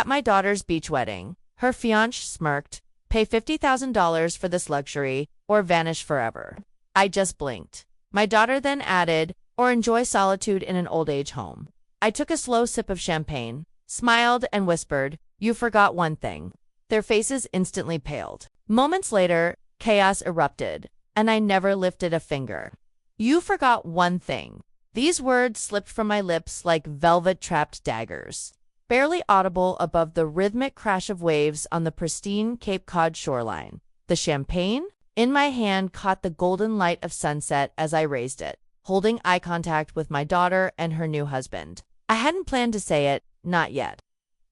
At my daughter's beach wedding, her fiancé smirked, pay $50,000 for this luxury, or vanish forever. I just blinked. My daughter then added, or enjoy solitude in an old age home. I took a slow sip of champagne, smiled, and whispered, you forgot one thing. Their faces instantly paled. Moments later, chaos erupted, and I never lifted a finger. You forgot one thing. These words slipped from my lips like velvet-trapped daggers, barely audible above the rhythmic crash of waves on the pristine Cape Cod shoreline. The champagne in my hand caught the golden light of sunset as I raised it, holding eye contact with my daughter and her new husband. I hadn't planned to say it, not yet.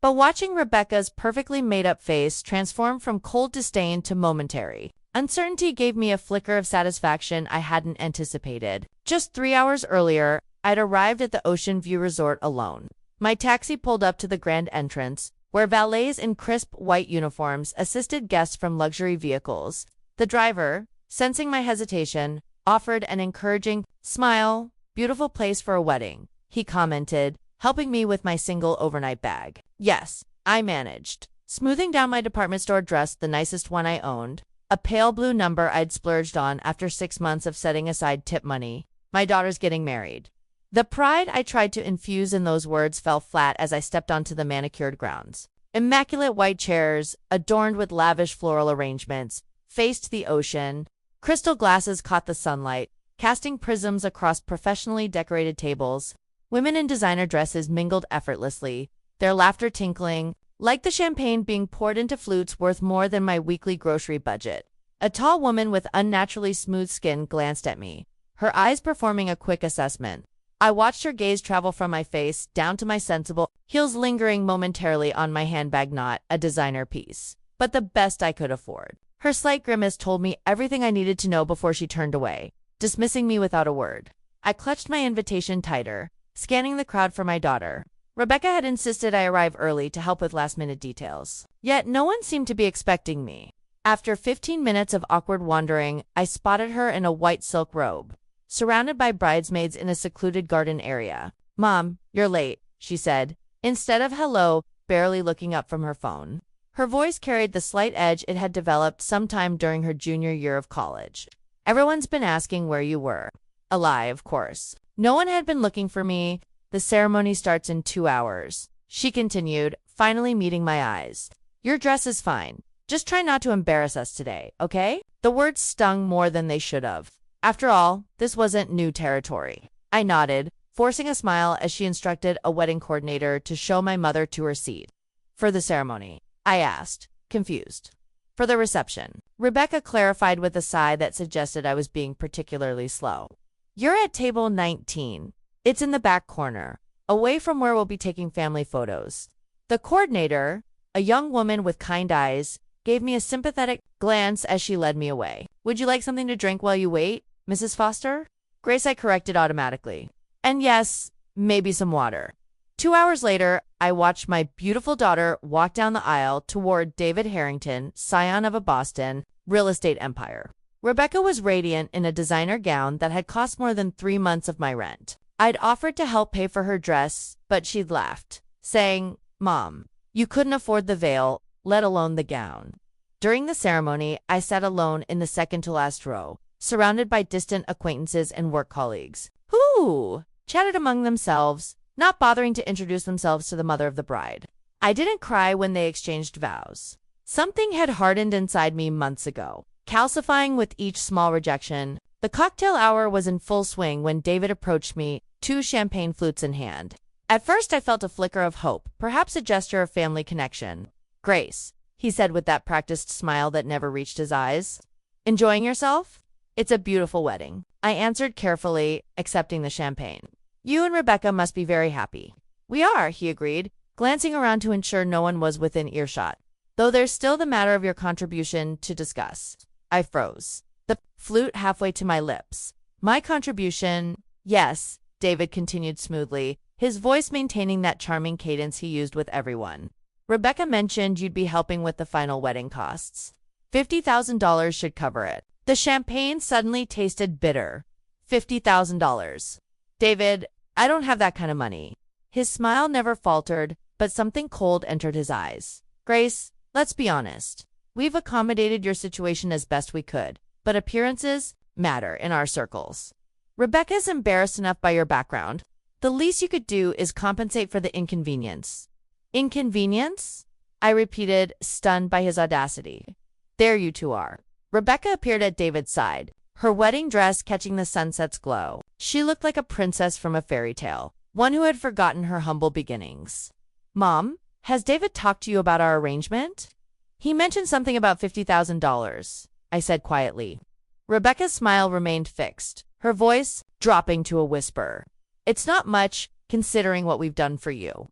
But watching Rebecca's perfectly made-up face transform from cold disdain to momentary uncertainty gave me a flicker of satisfaction I hadn't anticipated. Just 3 hours earlier, I'd arrived at the Ocean View Resort alone. My taxi pulled up to the grand entrance, where valets in crisp white uniforms assisted guests from luxury vehicles. The driver, sensing my hesitation, offered an encouraging smile. Beautiful place for a wedding, he commented, helping me with my single overnight bag. Yes, I managed. Smoothing down my department store dress, the nicest one I owned, a pale blue number I'd splurged on after 6 months of setting aside tip money. My daughter's getting married. The pride I tried to infuse in those words fell flat as I stepped onto the manicured grounds. Immaculate white chairs, adorned with lavish floral arrangements, faced the ocean. Crystal glasses caught the sunlight, casting prisms across professionally decorated tables. Women in designer dresses mingled effortlessly, their laughter tinkling, like the champagne being poured into flutes worth more than my weekly grocery budget. A tall woman with unnaturally smooth skin glanced at me, her eyes performing a quick assessment. I watched her gaze travel from my face down to my sensible heels, lingering momentarily on my handbag, not a designer piece, but the best I could afford. Her slight grimace told me everything I needed to know before she turned away, dismissing me without a word. I clutched my invitation tighter, scanning the crowd for my daughter. Rebecca had insisted I arrive early to help with last-minute details. Yet no one seemed to be expecting me. After 15 minutes of awkward wandering, I spotted her in a white silk robe, surrounded by bridesmaids in a secluded garden area. Mom, you're late, she said, instead of hello, barely looking up from her phone. Her voice carried the slight edge it had developed sometime during her junior year of college. Everyone's been asking where you were. A lie, of course. No one had been looking for me. The ceremony starts in 2 hours, she continued, finally meeting my eyes. Your dress is fine. Just try not to embarrass us today, okay? The words stung more than they should have. After all, this wasn't new territory. I nodded, forcing a smile as she instructed a wedding coordinator to show my mother to her seat. For the ceremony, I asked, confused. For the reception, Rebecca clarified with a sigh that suggested I was being particularly slow. You're at table 19. It's in the back corner, away from where we'll be taking family photos. The coordinator, a young woman with kind eyes, gave me a sympathetic glance as she led me away. Would you like something to drink while you wait, Mrs. Foster? Grace, I corrected automatically. And yes, maybe some water. 2 hours later, I watched my beautiful daughter walk down the aisle toward David Harrington, scion of a Boston real estate empire. Rebecca was radiant in a designer gown that had cost more than 3 months of my rent. I'd offered to help pay for her dress, but she'd laughed, saying, Mom, you couldn't afford the veil, let alone the gown. During the ceremony, I sat alone in the second-to-last row, surrounded by distant acquaintances and work colleagues, who chatted among themselves, not bothering to introduce themselves to the mother of the bride. I didn't cry when they exchanged vows. Something had hardened inside me months ago, calcifying with each small rejection. The cocktail hour was in full swing when David approached me, 2 champagne flutes in hand. At first I felt a flicker of hope, perhaps a gesture of family connection. Grace, he said with that practiced smile that never reached his eyes. Enjoying yourself? It's a beautiful wedding, I answered carefully, accepting the champagne. You and Rebecca must be very happy. We are, he agreed, glancing around to ensure no one was within earshot. Though there's still the matter of your contribution to discuss. I froze, the flute halfway to my lips. My contribution? Yes, David continued smoothly, his voice maintaining that charming cadence he used with everyone. Rebecca mentioned you'd be helping with the final wedding costs. $50,000 should cover it. The champagne suddenly tasted bitter. $50,000. David, I don't have that kind of money. His smile never faltered, but something cold entered his eyes. Grace, let's be honest. We've accommodated your situation as best we could, but appearances matter in our circles. Rebecca's embarrassed enough by your background. The least you could do is compensate for the inconvenience. Inconvenience? I repeated, stunned by his audacity. There you two are. Rebecca appeared at David's side, her wedding dress catching the sunset's glow. She looked like a princess from a fairy tale, one who had forgotten her humble beginnings. Mom, has David talked to you about our arrangement? He mentioned something about $50,000, I said quietly. Rebecca's smile remained fixed, her voice dropping to a whisper. It's not much, considering what we've done for you.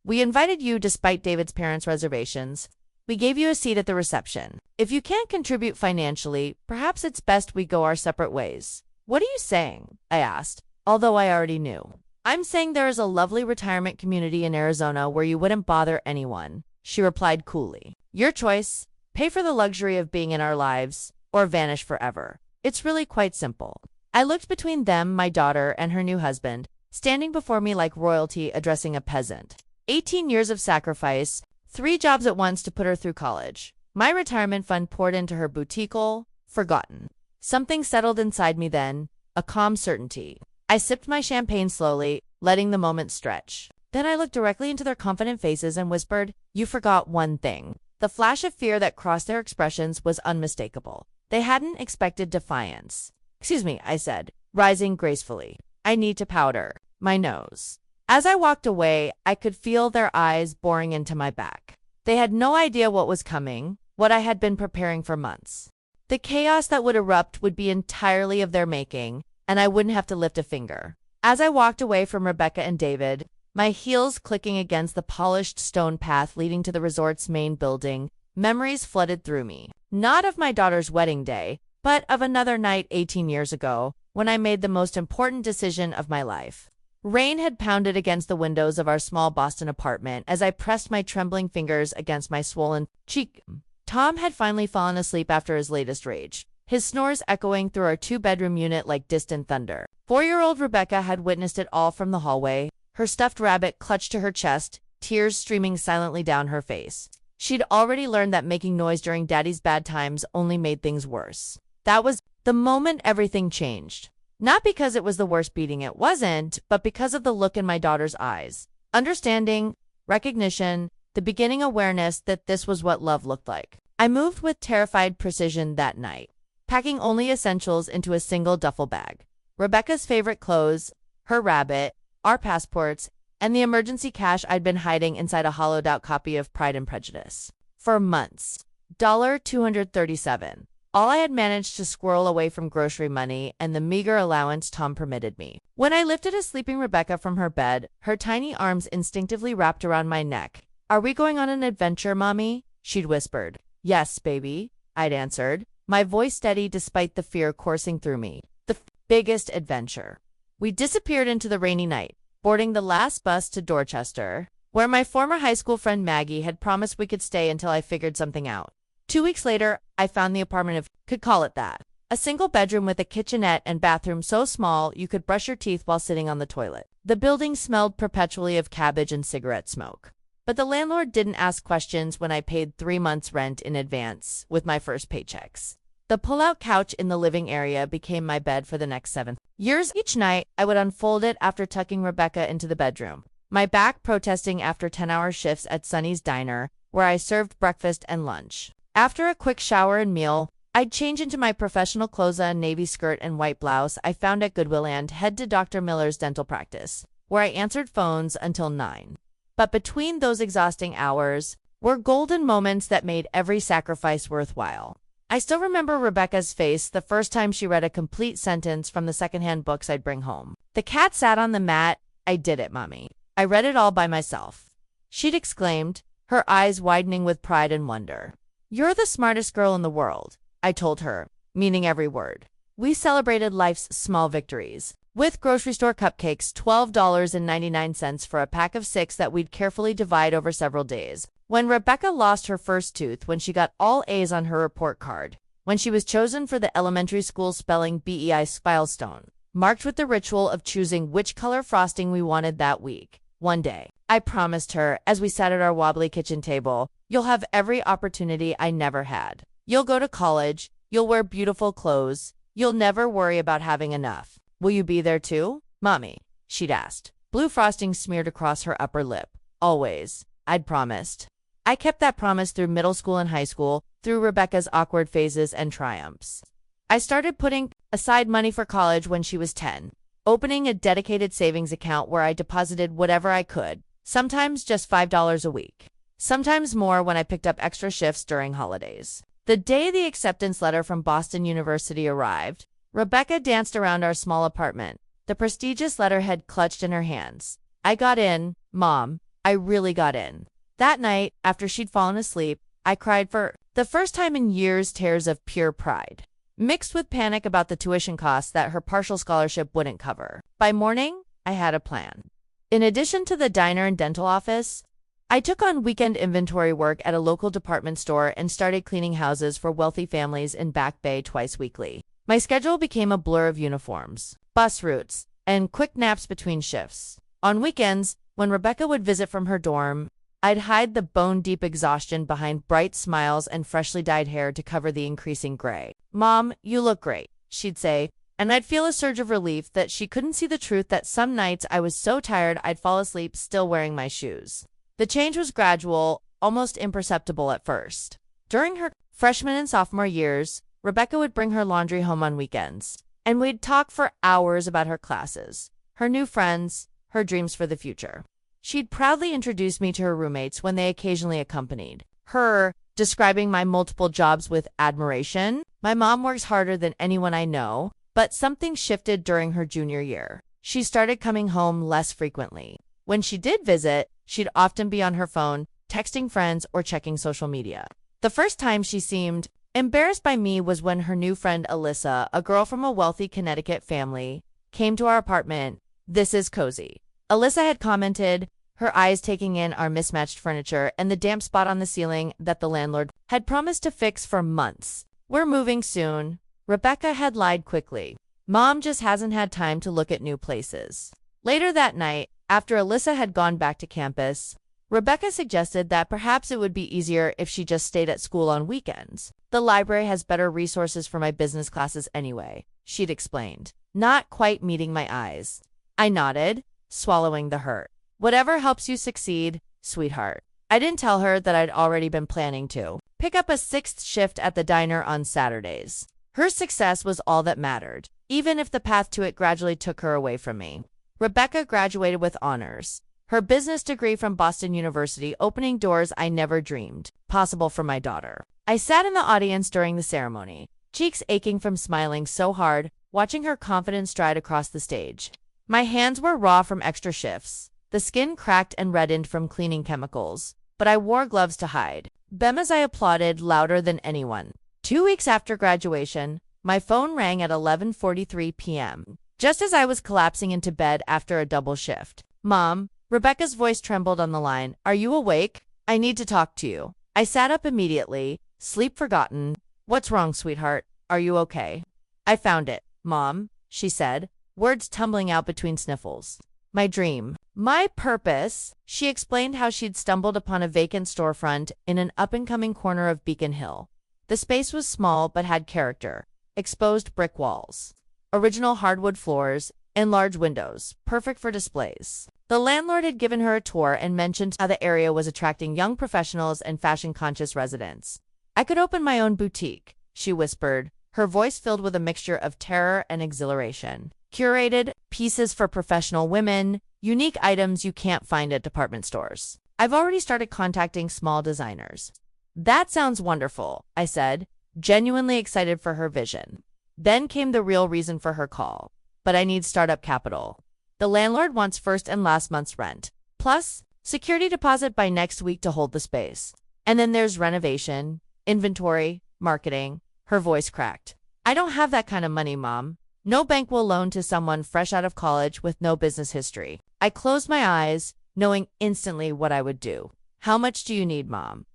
We invited you despite David's parents' reservations. We gave you a seat at the reception. If you can't contribute financially, perhaps it's best we go our separate ways. What are you saying? I asked, although I already knew. I'm saying there is a lovely retirement community in Arizona where you wouldn't bother anyone, she replied coolly. Your choice, pay for the luxury of being in our lives, or vanish forever. It's really quite simple. I looked between them, my daughter, and her new husband, standing before me like royalty addressing a peasant. 18 years of sacrifice, 3 jobs at once to put her through college. My retirement fund poured into her boutiqueal, forgotten. Something settled inside me then, a calm certainty. I sipped my champagne slowly, letting the moment stretch. Then I looked directly into their confident faces and whispered, "You forgot one thing." The flash of fear that crossed their expressions was unmistakable. They hadn't expected defiance. "Excuse me," I said, rising gracefully. "I need to powder my nose." As I walked away, I could feel their eyes boring into my back. They had no idea what was coming, what I had been preparing for months. The chaos that would erupt would be entirely of their making, and I wouldn't have to lift a finger. As I walked away from Rebecca and David, my heels clicking against the polished stone path leading to the resort's main building, memories flooded through me. Not of my daughter's wedding day, but of another night 18 years ago, when I made the most important decision of my life. Rain had pounded against the windows of our small Boston apartment as I pressed my trembling fingers against my swollen cheek. Tom had finally fallen asleep after his latest rage, his snores echoing through our 2-bedroom unit like distant thunder. 4-year-old Rebecca had witnessed it all from the hallway, her stuffed rabbit clutched to her chest, tears streaming silently down her face. She'd already learned that making noise during Daddy's bad times only made things worse. That was the moment everything changed. Not because it was the worst beating, it wasn't, but because of the look in my daughter's eyes. Understanding, recognition, the beginning awareness that this was what love looked like. I moved with terrified precision that night, packing only essentials into a single duffel bag. Rebecca's favorite clothes, her rabbit, our passports, and the emergency cash I'd been hiding inside a hollowed-out copy of Pride and Prejudice. For months. $237. All I had managed to squirrel away from grocery money and the meager allowance Tom permitted me. When I lifted a sleeping Rebecca from her bed, her tiny arms instinctively wrapped around my neck. "Are we going on an adventure, Mommy?" she'd whispered. "Yes, baby," I'd answered, my voice steady despite the fear coursing through me. The biggest adventure. We disappeared into the rainy night, boarding the last bus to Dorchester, where my former high school friend Maggie had promised we could stay until I figured something out. 2 weeks later, I found the apartment of, could call it that. A single bedroom with a kitchenette and bathroom so small you could brush your teeth while sitting on the toilet. The building smelled perpetually of cabbage and cigarette smoke. But the landlord didn't ask questions when I paid 3 months' rent in advance with my first paychecks. The pull-out couch in the living area became my bed for the next 7 years. Each night, I would unfold it after tucking Rebecca into the bedroom, my back protesting after 10-hour shifts at Sonny's Diner, where I served breakfast and lunch. After a quick shower and meal, I'd change into my professional clothes, a navy skirt and white blouse I found at Goodwill, and head to Dr. Miller's dental practice, where I answered phones until 9. But between those exhausting hours were golden moments that made every sacrifice worthwhile. I still remember Rebecca's face the first time she read a complete sentence from the secondhand books I'd bring home. "The cat sat on the mat. I did it, Mommy. I read it all by myself," she'd exclaimed, her eyes widening with pride and wonder. "You're the smartest girl in the world," I told her, meaning every word. We celebrated life's small victories, with grocery store cupcakes, $12.99 for a pack of 6 that we'd carefully divide over several days. When Rebecca lost her first tooth, when she got all A's on her report card, when she was chosen for the elementary school spelling bee milestone, marked with the ritual of choosing which color frosting we wanted that week, one day. I promised her as we sat at our wobbly kitchen table, you'll have every opportunity I never had. You'll go to college, you'll wear beautiful clothes, you'll never worry about having enough. Will you be there too, Mommy? She'd asked. Blue frosting smeared across her upper lip. Always, I'd promised. I kept that promise through middle school and high school, through Rebecca's awkward phases and triumphs. I started putting aside money for college when she was 10, opening a dedicated savings account where I deposited whatever I could, sometimes just $5 a week, sometimes more when I picked up extra shifts during holidays. The day the acceptance letter from Boston University arrived, Rebecca danced around our small apartment, the prestigious letterhead clutched in her hands. I got in, Mom. I really got in. That night, after she'd fallen asleep, I cried for the first time in years, tears of pure pride, mixed with panic about the tuition costs that her partial scholarship wouldn't cover. By morning, I had a plan. In addition to the diner and dental office, I took on weekend inventory work at a local department store and started cleaning houses for wealthy families in Back Bay twice weekly. My schedule became a blur of uniforms, bus routes, and quick naps between shifts. On weekends, when Rebecca would visit from her dorm, I'd hide the bone-deep exhaustion behind bright smiles and freshly dyed hair to cover the increasing gray. Mom, you look great, she'd say, and I'd feel a surge of relief that she couldn't see the truth that some nights I was so tired I'd fall asleep still wearing my shoes. The change was gradual, almost imperceptible at first. During her freshman and sophomore years, Rebecca would bring her laundry home on weekends, and we'd talk for hours about her classes, her new friends, her dreams for the future. She'd proudly introduce me to her roommates when they occasionally accompanied her, describing my multiple jobs with admiration. My mom works harder than anyone I know, but something shifted during her junior year. She started coming home less frequently. When she did visit, she'd often be on her phone, texting friends or checking social media. The first time she seemed embarrassed by me was when her new friend Alyssa, a girl from a wealthy Connecticut family, came to our apartment. This is cozy. Alyssa had commented, her eyes taking in our mismatched furniture and the damp spot on the ceiling that the landlord had promised to fix for months. We're moving soon. Rebecca had lied quickly. Mom just hasn't had time to look at new places. Later that night, after Alyssa had gone back to campus, Rebecca suggested that perhaps it would be easier if she just stayed at school on weekends. The library has better resources for my business classes anyway, she'd explained, not quite meeting my eyes. I nodded, swallowing the hurt. Whatever helps you succeed, sweetheart. I didn't tell her that I'd already been planning to pick up a 6th shift at the diner on Saturdays. Her success was all that mattered, even if the path to it gradually took her away from me. Rebecca graduated with honors, her business degree from Boston University opening doors I never dreamed possible for my daughter. I sat in the audience during the ceremony, cheeks aching from smiling so hard, watching her confident stride across the stage. My hands were raw from extra shifts, the skin cracked and reddened from cleaning chemicals, but I wore gloves to hide. As I applauded louder than anyone. 2 weeks after graduation, my phone rang at 11:43 p.m., just as I was collapsing into bed after a double shift. Mom, Rebecca's voice trembled on the line. Are you awake? I need to talk to you. I sat up immediately, sleep forgotten. What's wrong, sweetheart? Are you okay? I found it, Mom, she said, words tumbling out between sniffles. My dream. My purpose. She explained how she'd stumbled upon a vacant storefront in an up-and-coming corner of Beacon Hill. The space was small but had character. Exposed brick walls, original hardwood floors, and large windows, perfect for displays. The landlord had given her a tour and mentioned how the area was attracting young professionals and fashion-conscious residents. I could open my own boutique, she whispered, her voice filled with a mixture of terror and exhilaration. Curated pieces for professional women, unique items you can't find at department stores. I've already started contacting small designers. That sounds wonderful, I said, genuinely excited for her vision. Then came the real reason for her call. But I need startup capital. The landlord wants first and last month's rent, plus security deposit by next week to hold the space. And then there's renovation, inventory, marketing. Her voice cracked. I don't have that kind of money, Mom. No bank will loan to someone fresh out of college with no business history. I closed my eyes, knowing instantly what I would do. How much do you need, Mom?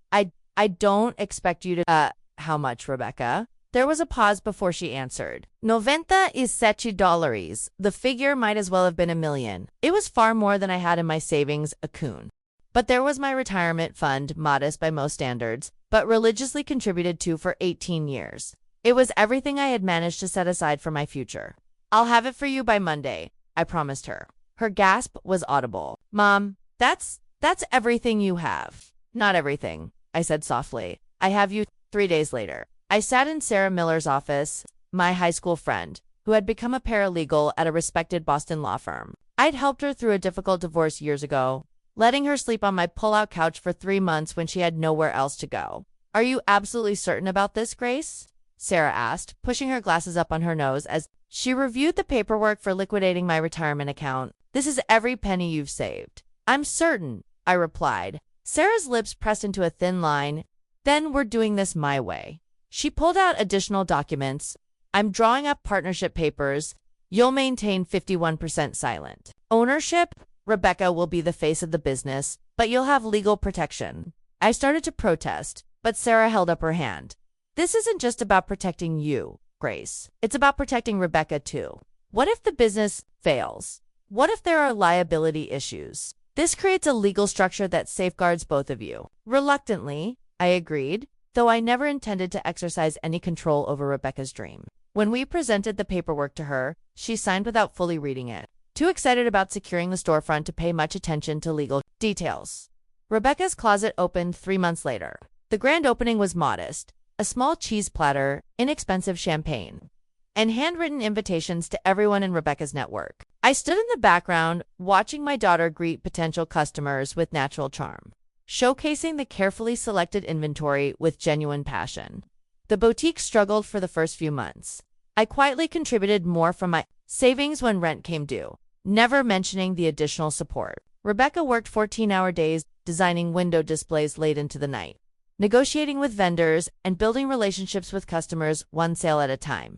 I don't expect you to, how much, Rebecca? There was a pause before she answered. $97. The figure might as well have been $1,000,000. It was far more than I had in my savings, a coon. But there was my retirement fund, modest by most standards, but religiously contributed to for 18 years. It was everything I had managed to set aside for my future. I'll have it for you by Monday, I promised her. Her gasp was audible. Mom, that's everything you have. Not everything, I said softly. I have you 3 days later. I sat in Sarah Miller's office, my high school friend, who had become a paralegal at a respected Boston law firm. I'd helped her through a difficult divorce years ago, letting her sleep on my pull-out couch for 3 months when she had nowhere else to go. Are you absolutely certain about this, Grace? Sarah asked, pushing her glasses up on her nose as she reviewed the paperwork for liquidating my retirement account. This is every penny you've saved. I'm certain, I replied. Sarah's lips pressed into a thin line. Then we're doing this my way. She pulled out additional documents. I'm drawing up partnership papers. You'll maintain 51% silent ownership. Rebecca will be the face of the business, but you'll have legal protection. I started to protest, but Sarah held up her hand. This isn't just about protecting you, Grace. It's about protecting Rebecca too. What if the business fails? What if there are liability issues? This creates a legal structure that safeguards both of you. Reluctantly, I agreed, though I never intended to exercise any control over Rebecca's dream. When we presented the paperwork to her, she signed without fully reading it, too excited about securing the storefront to pay much attention to legal details. Rebecca's closet opened 3 months later. The grand opening was modest. A small cheese platter, inexpensive champagne, and handwritten invitations to everyone in Rebecca's network. I stood in the background, watching my daughter greet potential customers with natural charm, showcasing the carefully selected inventory with genuine passion. The boutique struggled for the first few months. I quietly contributed more from my savings when rent came due, never mentioning the additional support. Rebecca worked 14-hour days, designing window displays late into the night, negotiating with vendors, and building relationships with customers one sale at a time.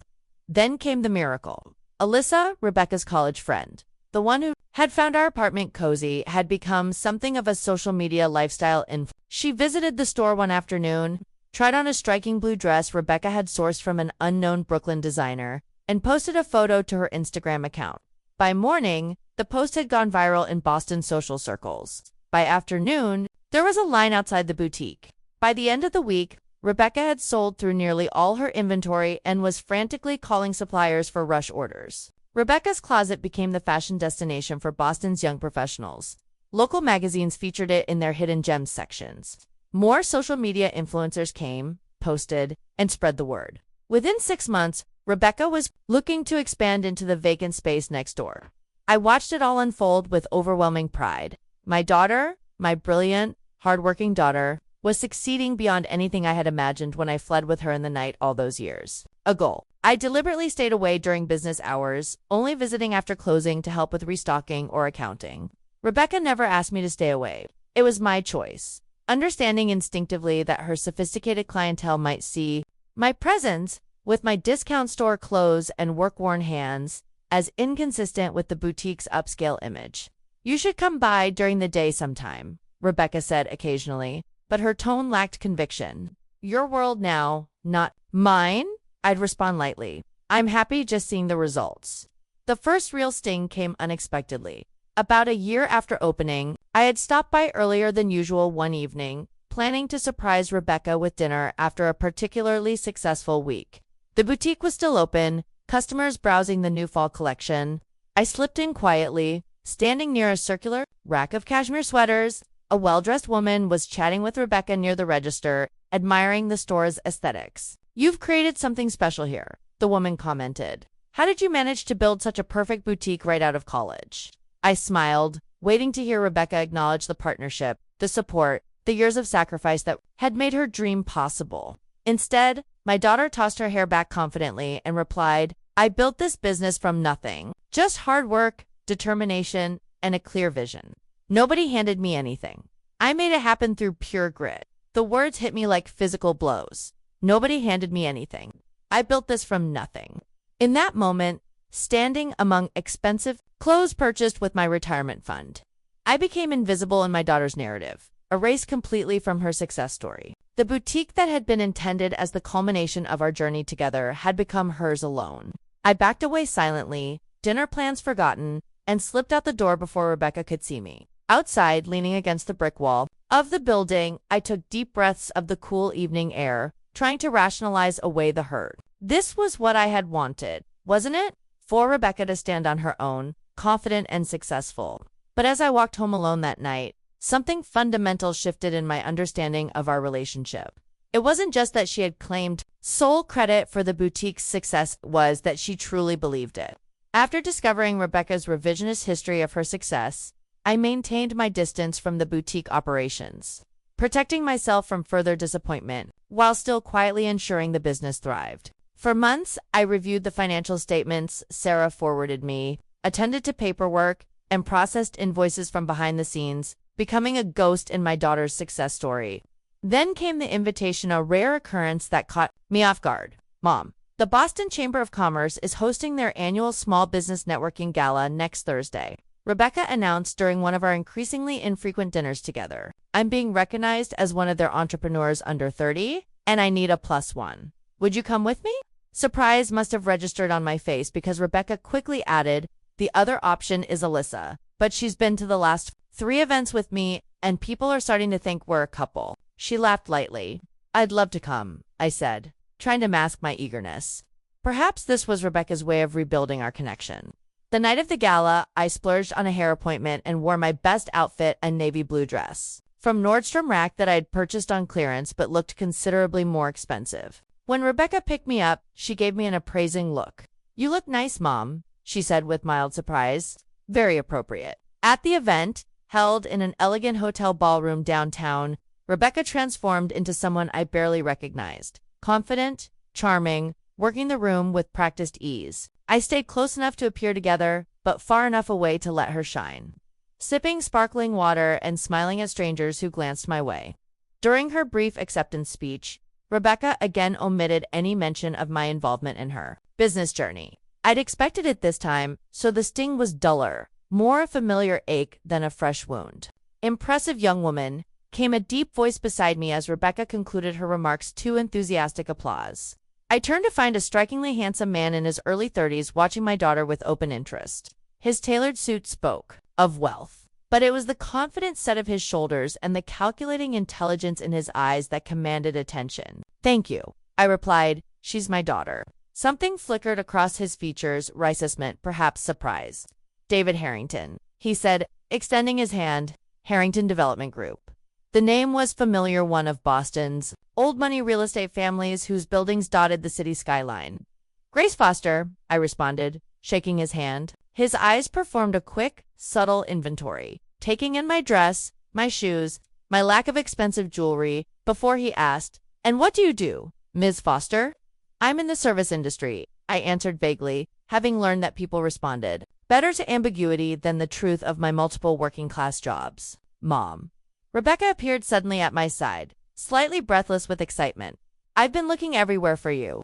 Then came the miracle. Alyssa, Rebecca's college friend, the one who had found our apartment cozy, had become something of a social media lifestyle influencer. She visited the store one afternoon, tried on a striking blue dress Rebecca had sourced from an unknown Brooklyn designer, and posted a photo to her Instagram account. By morning, the post had gone viral in Boston social circles. By afternoon, there was a line outside the boutique. By the end of the week, Rebecca had sold through nearly all her inventory and was frantically calling suppliers for rush orders. Rebecca's closet became the fashion destination for Boston's young professionals. Local magazines featured it in their hidden gems sections. More social media influencers came, posted, and spread the word. Within 6 months, Rebecca was looking to expand into the vacant space next door. I watched it all unfold with overwhelming pride. My daughter, my brilliant, hardworking daughter, was succeeding beyond anything I had imagined when I fled with her in the night all those years ago. I deliberately stayed away during business hours, only visiting after closing to help with restocking or accounting. Rebecca never asked me to stay away. It was my choice, understanding instinctively that her sophisticated clientele might see my presence, with my discount store clothes and work-worn hands, as inconsistent with the boutique's upscale image. You should come by during the day sometime, Rebecca said occasionally, but her tone lacked conviction. Your world now, not mine? I'd respond lightly. I'm happy just seeing the results. The first real sting came unexpectedly. About a year after opening, I had stopped by earlier than usual one evening, planning to surprise Rebecca with dinner after a particularly successful week. The boutique was still open, customers browsing the new fall collection. I slipped in quietly, standing near a circular rack of cashmere sweaters. A well-dressed woman was chatting with Rebecca near the register, admiring the store's aesthetics. You've created something special here, the woman commented. How did you manage to build such a perfect boutique right out of college? I smiled, waiting to hear Rebecca acknowledge the partnership, the support, the years of sacrifice that had made her dream possible. Instead, my daughter tossed her hair back confidently and replied, I built this business from nothing. Just hard work, determination, and a clear vision. Nobody handed me anything. I made it happen through pure grit. The words hit me like physical blows. Nobody handed me anything. I built this from nothing. In that moment, standing among expensive clothes purchased with my retirement fund, I became invisible in my daughter's narrative, erased completely from her success story. The boutique that had been intended as the culmination of our journey together had become hers alone. I backed away silently, dinner plans forgotten, and slipped out the door before Rebecca could see me. Outside, leaning against the brick wall of the building, I took deep breaths of the cool evening air, trying to rationalize away the hurt. This was what I had wanted, wasn't it? For Rebecca to stand on her own, confident and successful. But as I walked home alone that night, something fundamental shifted in my understanding of our relationship. It wasn't just that she had claimed sole credit for the boutique's success, it was that she truly believed it. After discovering Rebecca's revisionist history of her success, I maintained my distance from the boutique operations, protecting myself from further disappointment, while still quietly ensuring the business thrived. For months, I reviewed the financial statements Sarah forwarded me, attended to paperwork, and processed invoices from behind the scenes, becoming a ghost in my daughter's success story. Then came the invitation, a rare occurrence that caught me off guard. Mom, the Boston Chamber of Commerce is hosting their annual Small Business Networking Gala next Thursday. Rebecca announced during one of our increasingly infrequent dinners together. I'm being recognized as one of their entrepreneurs under 30, and I need a +1. Would you come with me? Surprise must have registered on my face because Rebecca quickly added, the other option is Alyssa, but she's been to the last 3 events with me, and people are starting to think we're a couple. She laughed lightly. I'd love to come, I said, trying to mask my eagerness. Perhaps this was Rebecca's way of rebuilding our connection. The night of the gala, I splurged on a hair appointment and wore my best outfit, a navy blue dress from Nordstrom Rack that I had purchased on clearance but looked considerably more expensive. When Rebecca picked me up, she gave me an appraising look. You look nice, Mom, she said with mild surprise. Very appropriate. At the event, held in an elegant hotel ballroom downtown, Rebecca transformed into someone I barely recognized. Confident, charming, working the room with practiced ease. I stayed close enough to appear together, but far enough away to let her shine, sipping sparkling water and smiling at strangers who glanced my way. During her brief acceptance speech, Rebecca again omitted any mention of my involvement in her business journey. I'd expected it this time, so the sting was duller, more a familiar ache than a fresh wound. Impressive young woman, came a deep voice beside me as Rebecca concluded her remarks to enthusiastic applause. I turned to find a strikingly handsome man in his early 30s watching my daughter with open interest. His tailored suit spoke of wealth, but it was the confident set of his shoulders and the calculating intelligence in his eyes that commanded attention. Thank you, I replied. She's my daughter. Something flickered across his features, ricement, perhaps surprise. David Harrington, he said, extending his hand. Harrington Development Group. The name was familiar, one of Boston's old money real estate families whose buildings dotted the city skyline. Grace Foster, I responded, shaking his hand. His eyes performed a quick, subtle inventory, taking in my dress, my shoes, my lack of expensive jewelry, before he asked, And what do you do, Ms. Foster? I'm in the service industry, I answered vaguely, having learned that people responded better to ambiguity than the truth of my multiple working-class jobs. Mom. Rebecca appeared suddenly at my side, slightly breathless with excitement. I've been looking everywhere for you.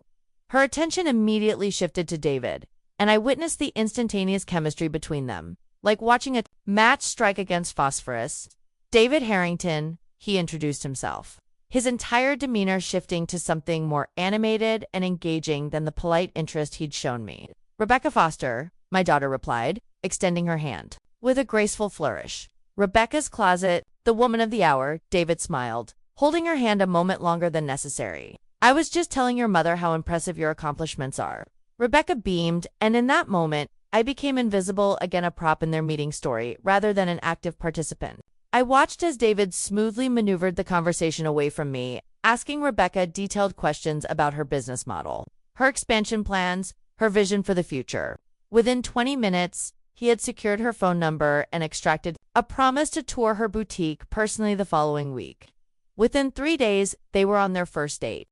Her attention immediately shifted to David, and I witnessed the instantaneous chemistry between them, like watching a match strike against phosphorus. David Harrington, he introduced himself, his entire demeanor shifting to something more animated and engaging than the polite interest he'd shown me. Rebecca Foster, my daughter replied, extending her hand, with a graceful flourish. Rebecca's closet, the woman of the hour, David smiled, holding her hand a moment longer than necessary. I was just telling your mother how impressive your accomplishments are. Rebecca beamed, and in that moment, I became invisible, again a prop in their meeting story, rather than an active participant. I watched as David smoothly maneuvered the conversation away from me, asking Rebecca detailed questions about her business model, her expansion plans, her vision for the future. Within 20 minutes, he had secured her phone number and extracted a promise to tour her boutique personally the following week. Within 3 days, they were on their first date.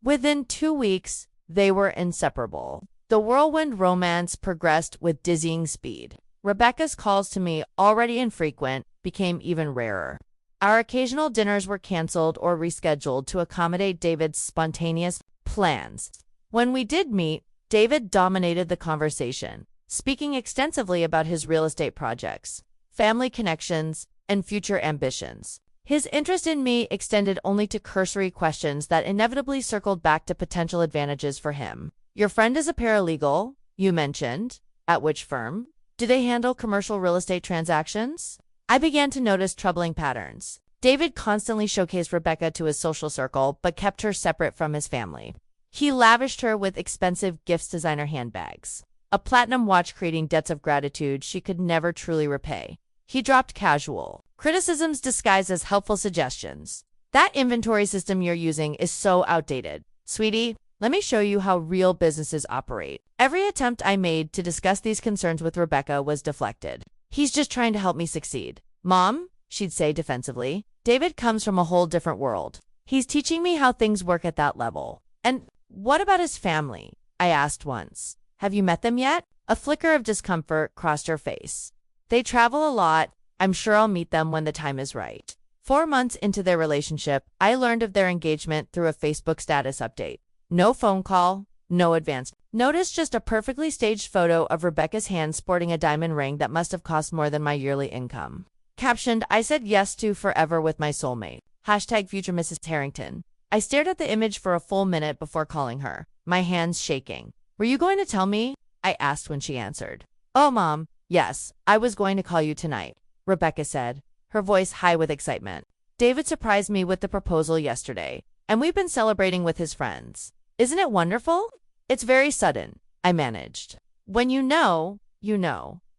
Within 2 weeks, they were inseparable. The whirlwind romance progressed with dizzying speed. Rebecca's calls to me, already infrequent, became even rarer. Our occasional dinners were canceled or rescheduled to accommodate David's spontaneous plans. When we did meet, David dominated the conversation, speaking extensively about his real estate projects, family connections, and future ambitions. His interest in me extended only to cursory questions that inevitably circled back to potential advantages for him. Your friend is a paralegal, you mentioned. At which firm? Do they handle commercial real estate transactions? I began to notice troubling patterns. David constantly showcased Rebecca to his social circle, but kept her separate from his family. He lavished her with expensive gifts, designer handbags, a platinum watch, creating debts of gratitude she could never truly repay. He dropped casual criticisms disguised as helpful suggestions. That inventory system you're using is so outdated. Sweetie, let me show you how real businesses operate. Every attempt I made to discuss these concerns with Rebecca was deflected. He's just trying to help me succeed. Mom, she'd say defensively, David comes from a whole different world. He's teaching me how things work at that level. And what about his family? I asked once. Have you met them yet? A flicker of discomfort crossed her face. They travel a lot. I'm sure I'll meet them when the time is right. 4 months into their relationship, I learned of their engagement through a Facebook status update. No phone call, no advance notice, just a perfectly staged photo of Rebecca's hand sporting a diamond ring that must have cost more than my yearly income. Captioned, I said yes to forever with my soulmate. Hashtag future Mrs. Harrington. I stared at the image for a full minute before calling her, my hands shaking. Were you going to tell me? I asked when she answered. Oh, Mom, yes, I was going to call you tonight, Rebecca said, her voice high with excitement. David surprised me with the proposal yesterday, and we've been celebrating with his friends. Isn't it wonderful? It's very sudden, I managed. When you know,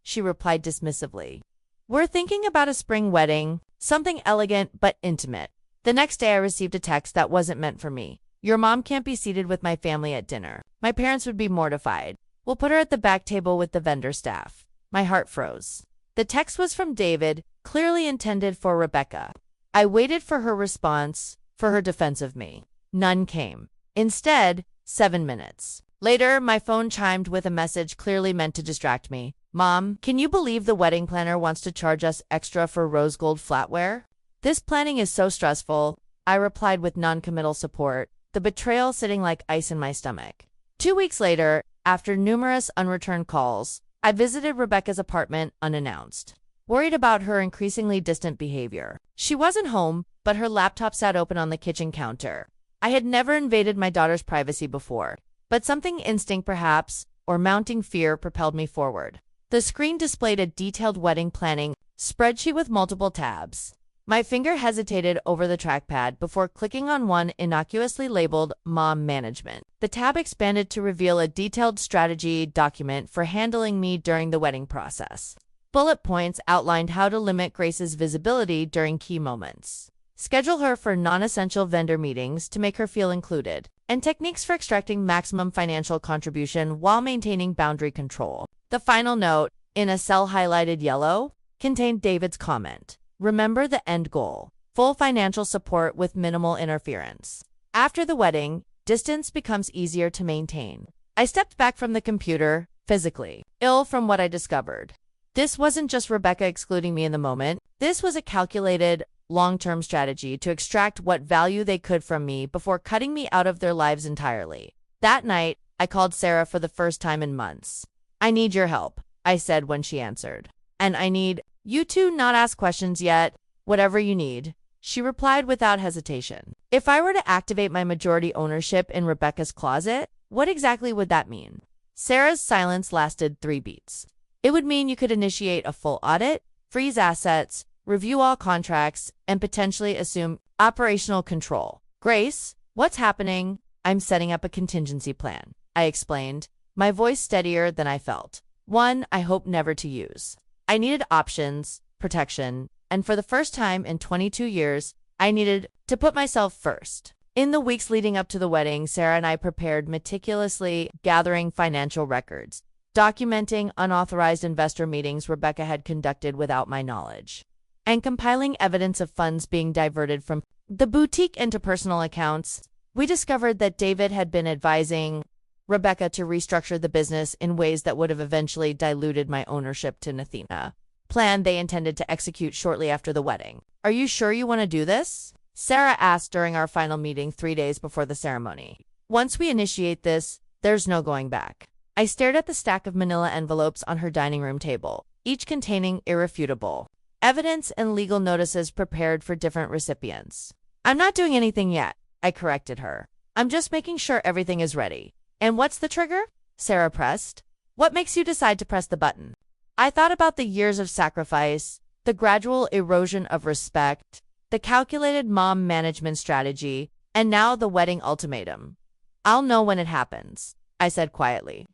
she replied dismissively. We're thinking about a spring wedding, something elegant but intimate. The next day I received a text that wasn't meant for me. Your mom can't be seated with my family at dinner. My parents would be mortified. We'll put her at the back table with the vendor staff. My heart froze. The text was from David, clearly intended for Rebecca. I waited for her response, for her defense of me. None came. Instead, 7 minutes later, my phone chimed with a message clearly meant to distract me. Mom, can you believe the wedding planner wants to charge us extra for rose gold flatware? This planning is so stressful, I replied with non-committal support, the betrayal sitting like ice in my stomach. 2 weeks later, after numerous unreturned calls, I visited Rebecca's apartment unannounced, worried about her increasingly distant behavior. She wasn't home, but her laptop sat open on the kitchen counter. I had never invaded my daughter's privacy before, but something instinct perhaps, or mounting fear propelled me forward. The screen displayed a detailed wedding planning spreadsheet with multiple tabs. My finger hesitated over the trackpad before clicking on one innocuously labeled Mom Management. The tab expanded to reveal a detailed strategy document for handling me during the wedding process. Bullet points outlined how to limit Grace's visibility during key moments, schedule her for non-essential vendor meetings to make her feel included, and techniques for extracting maximum financial contribution while maintaining boundary control. The final note, in a cell highlighted yellow, contained David's comment. Remember the end goal: full financial support with minimal interference. After the wedding, distance becomes easier to maintain. I stepped back from the computer, physically ill from what I discovered. This wasn't just Rebecca excluding me in the moment. This was a calculated, long-term strategy to extract what value they could from me before cutting me out of their lives entirely. That night, I called Sarah for the first time in months. I need your help, I said when she answered. And I need you to not ask questions yet, whatever you need, she replied without hesitation. If I were to activate my majority ownership in Rebecca's closet, what exactly would that mean? Sarah's silence lasted 3 beats. It would mean you could initiate a full audit, freeze assets, review all contracts, and potentially assume operational control. Grace, what's happening? I'm setting up a contingency plan, I explained, my voice steadier than I felt. One I hope never to use. I needed options, protection, and for the first time in 22 years, I needed to put myself first. In the weeks leading up to the wedding, Sarah and I prepared meticulously, gathering financial records, documenting unauthorized investor meetings Rebecca had conducted without my knowledge, and compiling evidence of funds being diverted from the boutique into personal accounts. We discovered that David had been advising Rebecca to restructure the business in ways that would have eventually diluted my ownership to Nathina, plan they intended to execute shortly after the wedding. Are you sure you want to do this? Sarah asked during our final meeting 3 days before the ceremony. Once we initiate this, there's no going back. I stared at the stack of manila envelopes on her dining room table, each containing irrefutable evidence and legal notices prepared for different recipients. I'm not doing anything yet, I corrected her. I'm just making sure everything is ready. And what's the trigger? Sarah pressed. What makes you decide to press the button? I thought about the years of sacrifice, the gradual erosion of respect, the calculated mom management strategy, and now the wedding ultimatum. I'll know when it happens, I said quietly.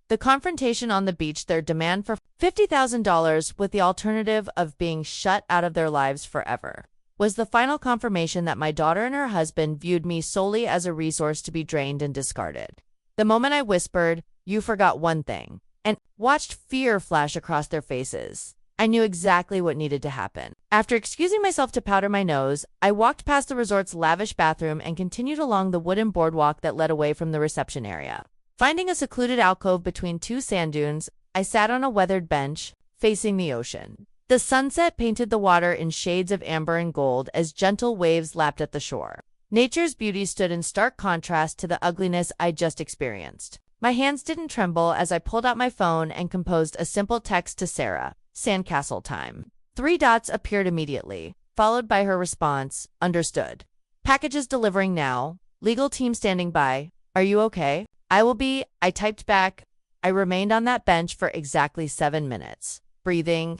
The confrontation on the beach, their demand for $50,000 with the alternative of being shut out of their lives forever, was the final confirmation that my daughter and her husband viewed me solely as a resource to be drained and discarded. The moment I whispered, "You forgot one thing," and watched fear flash across their faces, I knew exactly what needed to happen. After excusing myself to powder my nose, I walked past the resort's lavish bathroom and continued along the wooden boardwalk that led away from the reception area. Finding a secluded alcove between two sand dunes, I sat on a weathered bench, facing the ocean. The sunset painted the water in shades of amber and gold as gentle waves lapped at the shore. Nature's beauty stood in stark contrast to the ugliness I just experienced. My hands didn't tremble as I pulled out my phone and composed a simple text to Sarah, "Sandcastle time." 3 dots appeared immediately, followed by her response, "Understood. Packages delivering now. Legal team standing by. Are you okay?" "I will be," I typed back. I remained on that bench for exactly 7 minutes, breathing,